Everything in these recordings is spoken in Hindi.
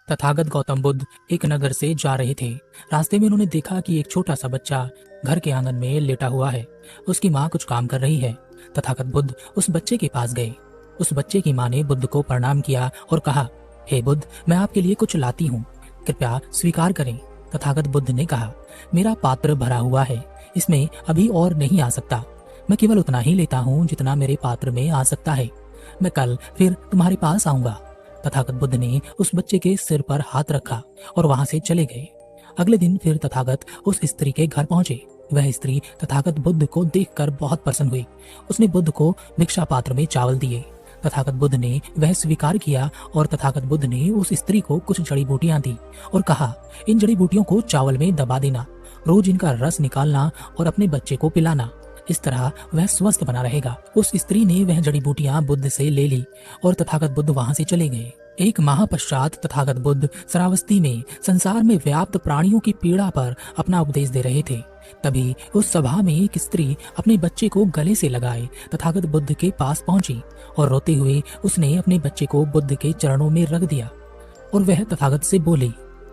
तथागत गौतम बुद्ध एक नगर से जा रहे थे। रास्ते में उन्होंने देखा कि एक छोटा सा बच्चा घर के आंगन में लेटा हुआ है। उसकी माँ कुछ काम कर रही है। तथागत बुद्ध उस बच्चे के पास गए। उस बच्चे की माँ ने बुद्ध को प्रणाम किया और कहा, हे बुद्ध, मैं आपके लिए कुछ लाती हूँ, कृपया स्वीकार करें। तथागत बुद्ध ने कहा, मेरा पात्र भरा हुआ है, इसमें अभी और नहीं आ सकता। मैं केवल उतना ही लेता हूँ जितना मेरे पात्र में आ सकता है। मैं कल फिर तुम्हारे पास आऊंगा। तथागत बुद्ध ने उस बच्चे के सिर पर हाथ रखा और वहां से चले गए। अगले दिन फिर तथागत उस स्त्री के घर पहुंचे। वह स्त्री तथागत बुद्ध को देखकर बहुत प्रसन्न हुई। उसने बुद्ध को भिक्षा पात्र में चावल दिए। तथागत बुद्ध ने वह स्वीकार किया और तथागत बुद्ध ने उस स्त्री को कुछ जड़ी बूटियां दी और कहा, इन जड़ी बूटियों को चावल में दबा देना, रोज इनका रस निकालना और अपने बच्चे को पिलाना। इस तरह वह स्वस्थ बना रहेगा। उस स्त्री ने वह जड़ी बूटियां बुद्ध से ले ली और तथागत बुद्ध वहां से चले गए। एक माह पश्चात तथागत बुद्ध श्रावस्ती में संसार में व्याप्त प्राणियों की पीड़ा पर अपना उपदेश दे रहे थे। तभी उस सभा में एक स्त्री अपने बच्चे को गले से लगाए तथागत बुद्ध के पास पहुंची और रोते हुए उसने अपने बच्चे को बुद्ध के चरणों में रख दिया और वह तथागत से बोली,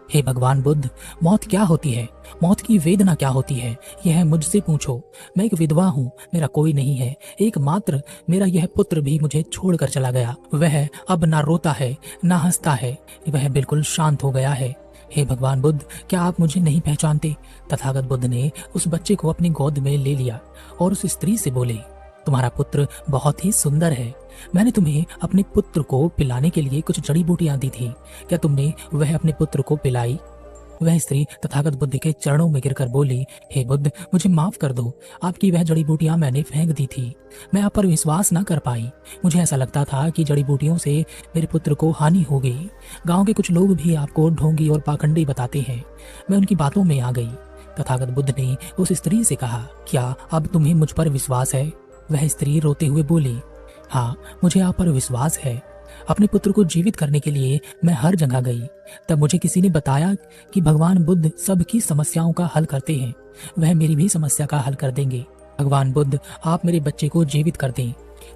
हे भगवान बुद्ध, मौत क्या होती है? मौत की वेदना क्या होती है? यह मुझसे पूछो। मैं एक विधवा हूँ, मेरा कोई नहीं है। एकमात्र मेरा यह पुत्र भी मुझे छोड़कर चला गया। वह अब ना रोता है ना हंसता है, वह बिल्कुल शांत हो गया है। हे भगवान बुद्ध, क्या आप मुझे नहीं पहचानते? तथागत बुद्ध ने उस बच्चे को अपनी गोद में ले लिया और उस स्त्री से बोले, तुम्हारा पुत्र बहुत ही सुंदर है। मैंने तुम्हें अपने पुत्र को पिलाने के लिए कुछ जड़ी बूटियां दी थी, क्या तुमने वह अपने पुत्र को पिलाई? वह स्त्री तथागत बुद्ध के चरणों में गिरकर बोली, हे बुद्ध, मुझे माफ कर दो। आपकी वह जड़ी बूटियां मैंने फेंक दी थी। मैं आप पर विश्वास न कर पाई। मुझे ऐसा लगता था कि जड़ी बूटियों से मेरे पुत्र को हानि हो गई। गाँव के कुछ लोग भी आपको ढोंगी और पाखंडी बताते हैं। मैं उनकी बातों में आ गई। तथागत बुद्ध ने उस स्त्री से कहा, क्या अब तुम्हें मुझ पर विश्वास है? वह स्त्री रोते हुए बोली, हाँ, मुझे आप पर विश्वास है। अपने पुत्र को जीवित करने के लिए मैं हर जगह गई। तब मुझे किसी ने बताया कि भगवान बुद्ध सबकी समस्याओं का हल करते हैं। वह मेरी भी समस्या का हल कर देंगे। भगवान बुद्ध, आप मेरे बच्चे को जीवित कर दें।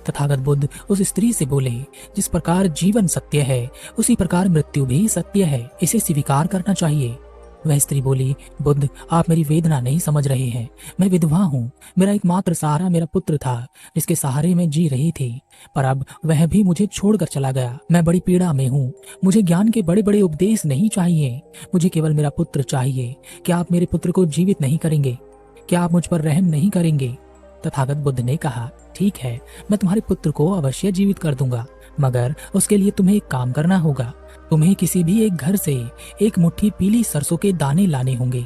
तथागत बुद्ध उस स्त्री से बोले, जिस प्रकार जीवन सत्य है उसी प्रकार मृत्यु भी सत्य है, इसे स्वीकार करना चाहिए। वह स्त्री बोली, बुद्ध, आप मेरी वेदना नहीं समझ रहे हैं। मैं विधवा हूँ। मेरा एकमात्र सहारा मेरा पुत्र था, जिसके सहारे में जी रही थी, पर अब वह भी मुझे छोड़कर चला गया। मैं बड़ी पीड़ा में हूँ। मुझे ज्ञान के बड़े बड़े उपदेश नहीं चाहिए, मुझे केवल मेरा पुत्र चाहिए। क्या आप मेरे पुत्र को जीवित नहीं करेंगे? क्या आप मुझ पर रहम नहीं करेंगे? तथागत बुद्ध ने कहा, ठीक है, मैं तुम्हारे पुत्र को अवश्य जीवित कर दूंगा, मगर उसके लिए तुम्हें एक काम करना होगा। तुम्हें किसी भी एक घर से एक मुट्ठी पीली सरसों के दाने लाने होंगे।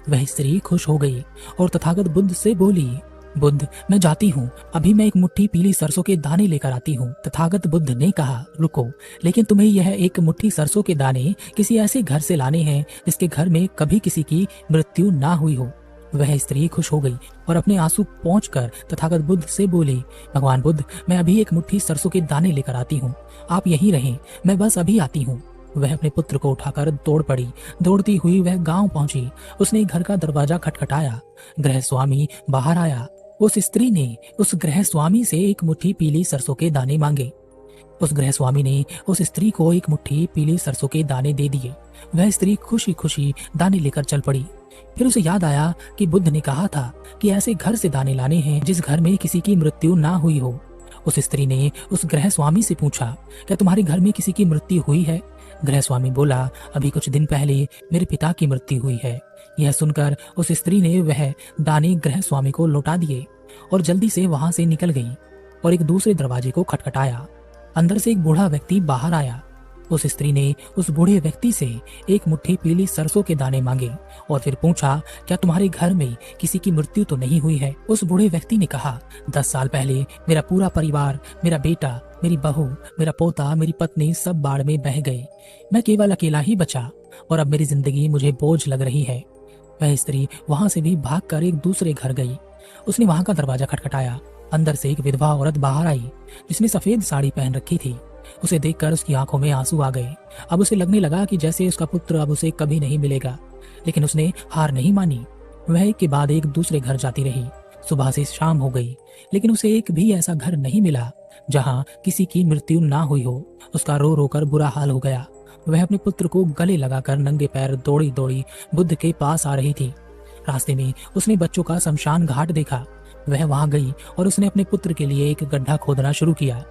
वह स्त्री खुश हो गई और तथागत बुद्ध से बोली, बुद्ध, मैं जाती हूँ, अभी मैं एक मुट्ठी पीली सरसों के दाने लेकर आती हूँ। तथागत बुद्ध ने कहा, रुको, लेकिन तुम्हें यह एक मुट्ठी सरसों के दाने किसी ऐसे घर से लाने हैं जिसके घर में कभी किसी की मृत्यु ना हुई हो। वह स्त्री खुश हो गई और अपने आंसू पोंछकर तथागत बुद्ध से बोली, भगवान बुद्ध, मैं अभी एक मुट्ठी सरसों के दाने लेकर आती हूँ, आप यहीं रहें, मैं बस अभी आती हूँ। वह अपने पुत्र को उठाकर दौड़ पड़ी। दौड़ती हुई वह गांव पहुंची। उसने घर का दरवाजा खटखटाया। गृह स्वामी बाहर आया। उस स्त्री ने उस गृह स्वामी से एक मुट्ठी पीली सरसों के दाने मांगे। उस गृह स्वामी ने उस स्त्री को एक मुट्ठी पीली सरसों के दाने दे दिए। वह स्त्री खुशी खुशी दाने लेकर चल पड़ी। फिर उसे याद आया कि बुद्ध ने कहा था कि ऐसे घर से दाने लाने हैं जिस घर में किसी की मृत्यु ना हुई हो। उस स्त्री ने उस गृह स्वामी से पूछा, क्या तुम्हारे घर में किसी की मृत्यु हुई है? गृह स्वामी बोला, अभी कुछ दिन पहले मेरे पिता की मृत्यु हुई है। यह सुनकर उस स्त्री ने वह दाने गृह स्वामी को लौटा दिए और जल्दी से वहां से निकल गई और एक दूसरे दरवाजे को खटखटाया। अंदर से एक बूढ़ा व्यक्ति बाहर आया। उस स्त्री ने उस बूढ़े व्यक्ति से एक मुट्ठी पीली सरसों के दाने मांगे और फिर पूछा, क्या तुम्हारे घर में किसी की मृत्यु तो नहीं हुई है? उस बूढ़े व्यक्ति ने कहा, 10 साल पहले मेरा पूरा परिवार, मेरा बेटा, मेरी बहू, मेरा पोता, मेरी पत्नी सब बाढ़ में बह गए। मैं केवल अकेला ही बचा और अब मेरी जिंदगी मुझे बोझ लग रही है। वह स्त्री वहां से भी भागकर एक दूसरे घर गई। उसने वहां का दरवाजा खटखटाया। अंदर से एक विधवा औरत बाहर आई जिसने सफेद साड़ी पहन रखी थी। उसे देखकर उसकी आंखों में आंसू आ गए। अब उसे लगने लगा कि जैसे उसका पुत्र अब उसे कभी नहीं मिलेगा, लेकिन उसने हार नहीं मानी। वह एक के बाद एक दूसरे घर जाती रही। सुबह से शाम हो गई, लेकिन उसे एक भी ऐसा घर नहीं मिला जहां किसी की मृत्यु ना हुई हो। उसका रो रो कर बुरा हाल हो गया। वह अपने पुत्र को गले लगाकर नंगे पैर दौड़ी दौड़ी बुद्ध के पास आ रही थी। रास्ते में उसने बच्चों का शमशान घाट देखा। वह वहां गई और उसने अपने पुत्र के लिए एक गड्ढा खोदना शुरू किया।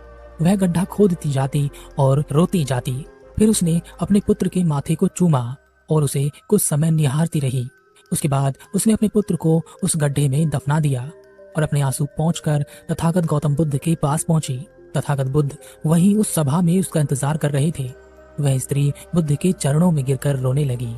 वह गड्ढा खोदती जाती और रोती जाती। फिर उसने अपने पुत्र के माथे को चूमा और उसे कुछ समय निहारती रही। उसके बाद उसने अपने पुत्र को उस गड्ढे में दफना दिया और अपने आंसू पहुंचकर तथागत गौतम बुद्ध के पास पहुंची। तथागत बुद्ध वहीं उस सभा में उसका इंतजार कर रहे थे। वह स्त्री बुद्ध के चरणों में गिरकर रोने लगी।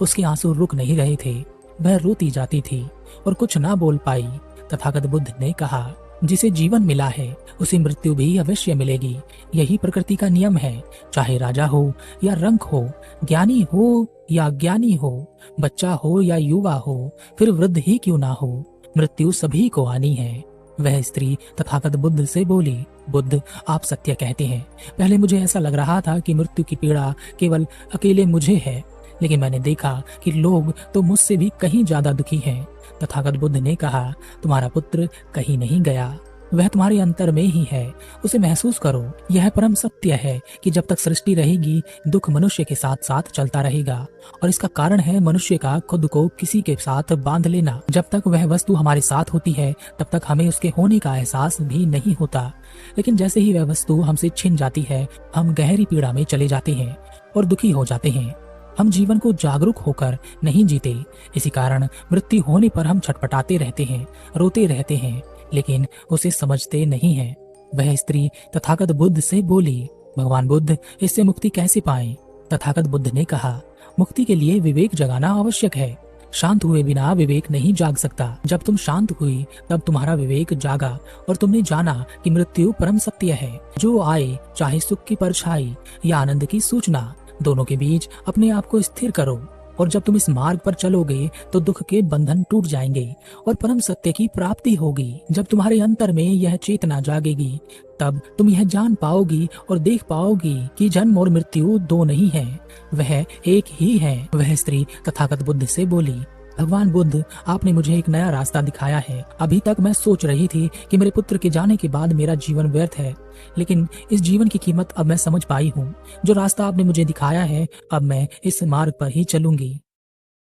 उसके आंसू रुक नहीं रहे थे। वह रोती जाती थी और कुछ ना बोल पाई। तथागत बुद्ध ने कहा, जिसे जीवन मिला है उसे मृत्यु भी अवश्य मिलेगी। यही प्रकृति का नियम है। चाहे राजा हो या रंक हो, ज्ञानी हो या अज्ञानी हो, बच्चा हो या युवा हो, फिर वृद्ध ही क्यों ना हो, मृत्यु सभी को आनी है। वह स्त्री तथागत बुद्ध से बोली, बुद्ध, आप सत्य कहते हैं। पहले मुझे ऐसा लग रहा था कि मृत्यु की पीड़ा केवल अकेले मुझे है, लेकिन मैंने देखा कि लोग तो मुझसे भी कहीं ज्यादा दुखी हैं। तथागत बुद्ध ने कहा, तुम्हारा पुत्र कहीं नहीं गया, वह तुम्हारे अंतर में ही है। उसे महसूस करो। यह परम सत्य है कि जब तक सृष्टि रहेगी दुख मनुष्य के साथ साथ चलता रहेगा, और इसका कारण है मनुष्य का खुद को किसी के साथ बांध लेना। जब तक वह वस्तु हमारे साथ होती है तब तक हमें उसके होने का एहसास भी नहीं होता, लेकिन जैसे ही वह वस्तु हमसे छिन जाती है हम गहरी पीड़ा में चले जाते हैं और दुखी हो जाते हैं। हम जीवन को जागरूक होकर नहीं जीते। इसी कारण मृत्यु होने पर हम छटपटाते रहते हैं, रोते रहते हैं, लेकिन उसे समझते नहीं हैं। वह स्त्री तथागत बुद्ध से बोली, भगवान बुद्ध, इससे मुक्ति कैसे पाएं? तथागत बुद्ध ने कहा, मुक्ति के लिए विवेक जगाना आवश्यक है। शांत हुए बिना विवेक नहीं जाग सकता। जब तुम शांत हुई तब तुम्हारा विवेक जागा और तुमने जाना कि मृत्यु परम सत्य है। जो आए, चाहे सुख की परछाई या आनंद की सूचना, दोनों के बीच अपने आप को स्थिर करो, और जब तुम इस मार्ग पर चलोगे तो दुख के बंधन टूट जाएंगे और परम सत्य की प्राप्ति होगी। जब तुम्हारे अंतर में यह चेतना जागेगी तब तुम यह जान पाओगी और देख पाओगी कि जन्म और मृत्यु दो नहीं है, वह एक ही है। वह स्त्री तथागत बुद्ध से बोली, भगवान बुद्ध, आपने मुझे एक नया रास्ता दिखाया है। अभी तक मैं सोच रही थी कि मेरे पुत्र के जाने के बाद मेरा जीवन व्यर्थ है, लेकिन इस जीवन की कीमत अब मैं समझ पाई हूँ। जो रास्ता आपने मुझे दिखाया है अब मैं इस मार्ग पर ही चलूंगी।